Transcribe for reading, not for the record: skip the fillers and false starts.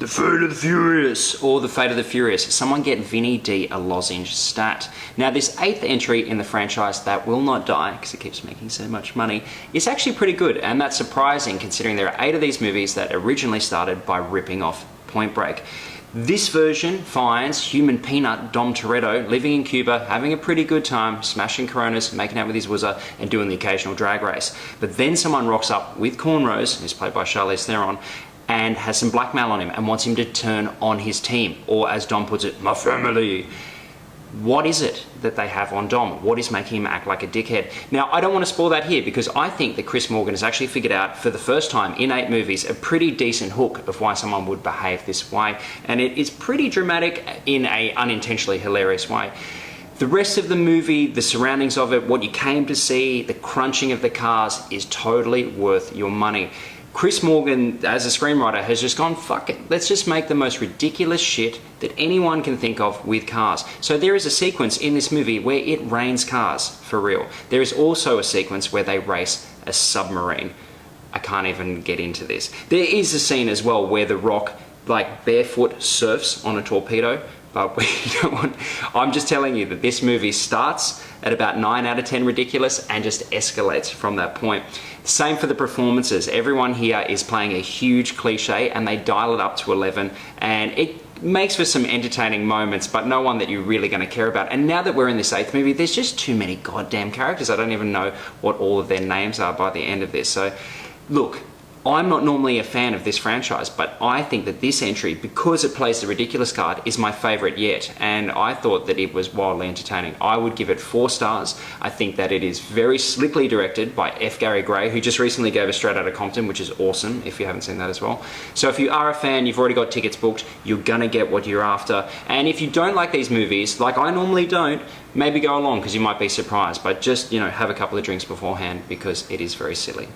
The Fate of the Furious, or The Fate of the Furious. Someone get Vinny D a lozenge stat. Now this 8th entry in the franchise that will not die, because it keeps making so much money, is actually pretty good, and that's surprising considering there are 8 of these movies that originally started by ripping off Point Break. This version finds human peanut Dom Toretto living in Cuba, having a pretty good time, smashing Coronas, making out with his wuzzer, and doing the occasional drag race. But then someone rocks up with cornrows, who's played by Charlize Theron, and has some blackmail on him and wants him to turn on his team, or as Dom puts it, my family. What is it that they have on Dom? What is making him act like a dickhead? Now, I don't want to spoil that here because I think that Chris Morgan has actually figured out for the first time in 8 movies a pretty decent hook of why someone would behave this way, and it is pretty dramatic in a unintentionally hilarious way. The rest of the movie, the surroundings of it, what you came to see, the crunching of the cars is totally worth your money. Chris Morgan, as a screenwriter, has just gone, fuck it, let's just make the most ridiculous shit that anyone can think of with cars. So there is a sequence in this movie where it rains cars, for real. There is also a sequence where they race a submarine. I can't even get into this. There is a scene as well where The Rock, like, barefoot surfs on a torpedo, but we don't want... I'm just telling you that this movie starts at about 9 out of 10 ridiculous and just escalates from that point. Same for the performances. Everyone here is playing a huge cliche and they dial it up to 11, and it makes for some entertaining moments, but no one that you're really going to care about. And now that we're in this 8th movie, there's just too many goddamn characters. I don't even know what all of their names are by the end of this. So look, I'm not normally a fan of this franchise, but I think that this entry, because it plays the ridiculous card, is my favourite yet, and I thought that it was wildly entertaining. I would give it 4 stars. I think that it is very slickly directed by F. Gary Gray, who just recently gave us Straight Outta Compton, which is awesome, if you haven't seen that as well. So if you are a fan, you've already got tickets booked, you're gonna get what you're after. And if you don't like these movies, like I normally don't, maybe go along, because you might be surprised, but just, you know, have a couple of drinks beforehand, because it is very silly.